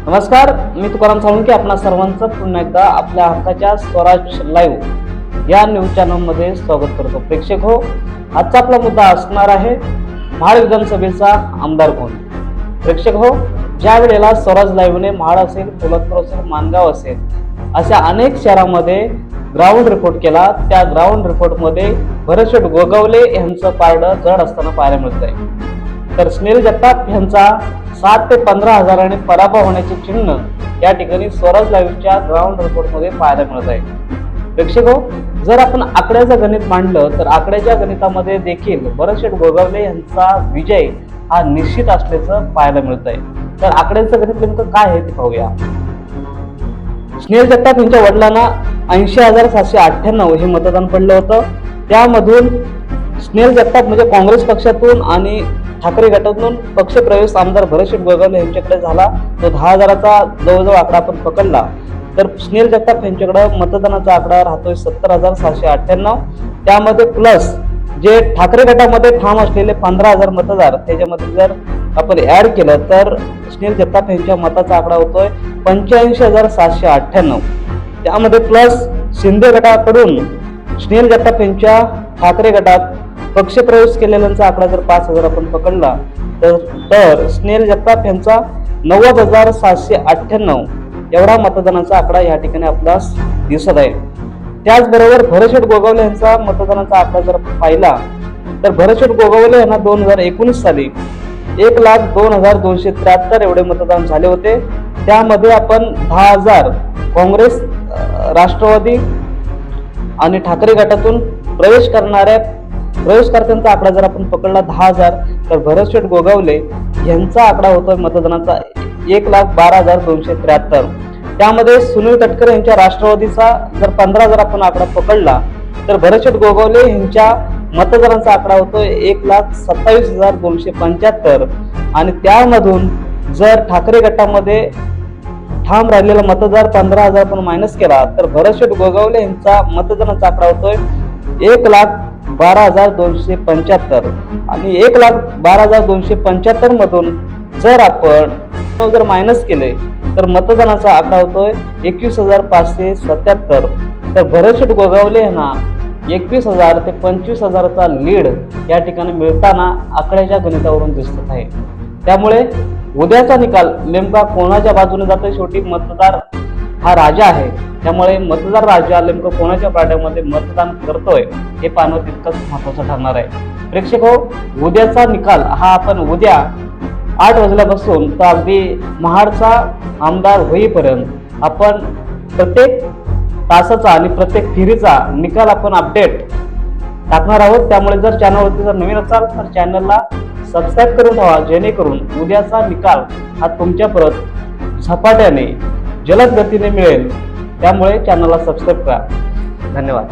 नमस्कार, मी तुकाराम साळुंखे आपणा सर्वांचं पुन्हा एकदा आपल्या हक्काच्या स्वराज लाईव्ह या न्यूज चॅनल मध्ये स्वागत करतो। प्रेक्षक हो, आजचा आपला मुद्दा असणार आहे महाड विधानसभेचा आमदार कोण। प्रेक्षक हो, ज्या वेळेला स्वराज लाईव्हने महाड असेल, पोलादपूर असेल, माणगाव असेल अशा अनेक शहरांमध्ये ग्राउंड रिपोर्ट केला, त्या ग्राउंड रिपोर्ट मध्ये भरतशेठ गोगावले यांचं पारडं जड असताना पाहायला मिळत आहे। तर सुनील जगताप यांचा 7 ते 15 हजारांनी पराभव होण्याचे चिन्ह या ठिकाणी स्वराज लाईव्हच्या ग्राउंड रिपोर्ट मध्ये पाहायला मिळत आहे। प्रेक्षक हो, जर आपण आकड्याचं गणित मांडलं तर आकड्याच्या गणितामध्ये देखील भरतशेठ गोगावले यांचा विजय हा निश्चित असल्याचं पाहायला मिळत आहे। तर आकड्याचं गणित नेमकं काय आहे ते पाहूया। सुनील जगताप यांच्या वडिलांना 80,798 हे मतदान पडलं होतं। त्यामधून सुनील जगताप म्हणजे काँग्रेस पक्षातून आणि ठाकरे गटातून पक्षप्रवेश आमदार भरतशेठ गोगावले यांच्याकडे झाला। तो 10,000चा जवळजवळ आकडा आपण पकडला तर सुनील जगताप यांच्याकडे मतदानाचा आकडा राहतोय 70,798। त्यामध्ये प्लस जे ठाकरे गटामध्ये ठाम असलेले 15,000 मतदार त्याच्यामध्ये जर आपण ऍड केलं तर सुनील जगताप यांच्या मताचा आकडा होतोय 85,798। त्यामध्ये प्लस शिंदे गटाकडून सुनील जगताप यांच्या ठाकरे गटात पक्षप्रवेश केलेल्यांचा आकडा जर 5,000 आपण पकडला तर सुनील जगताप यांचा 90,798 एवढा मतदानाचा आकडा या ठिकाणी आपल्यास दिसत आहे। त्याचबरोबर भरतशेठ गोगावले यांचा मतदानाचा आकडा जर पाहिला तर भरतशेठ गोगावले यांना 2019 साली 1,02,273 एवढे मतदान झाले होते। त्यामध्ये आपण 10,000 काँग्रेस, राष्ट्रवादी आणि ठाकरे गटातून प्रवेशकर्त्यांचा आकडा जर आपण पकडला 10,000 तर भरतशेठ गोगावले यांचा आकडा होतोय मतदानाचा 1,12,273। त्यामध्ये सुनील तटकरे यांच्या राष्ट्रवादीचा जर 15,000 आपण आकडा पकडला तर भरतशेठ गोगावले यांच्या मतदानाचा आकडा होतोय 1,27,275। आणि त्यामधून जर ठाकरे गटामध्ये ठाम राहिलेला मतदार 15,000 आपण मायनस केला तर भरतशेठ गोगावले यांचा मतदानाचा आकडा होतोय 1,12,275। आणि 1,12,275 मधून जर आपण मायनस केले तर मतदानाचा आकडा होतोय 21,577। तर भरतशेठ गोगावले यांना 21,000 ते 25,000चा लीड या ठिकाणी मिळताना आकड्याच्या गणितावरून दिसत आहे। त्यामुळे उद्याचा निकाल नेमका कोणाच्या बाजूने जातोय, शेवटी मतदार हा राजा आहे। त्यामुळे मतदार राजा नेमकं कोणाच्या पारड्यामध्ये मतदान करतोय हे पाहणं तितकंच महत्वाचं ठरणार आहे। प्रेक्षक हो, उद्याचा निकाल हा आपण उद्या 8 वाजल्यापासून तर अगदी महाडचा आमदार होईपर्यंत आपण प्रत्येक तासाचा आणि प्रत्येक फेरीचा निकाल आपण अपडेट टाकणार आहोत। त्यामुळे जर चॅनलवरती जर नवीन असाल तर चॅनलला सबस्क्राईब करून ठेवा, जेणेकरून उद्याचा निकाल हा तुमच्यापर्यंत झपाट्याने जलद गतीने मिळेल। त्यामुळे चॅनलला सबस्क्राईब करा। धन्यवाद।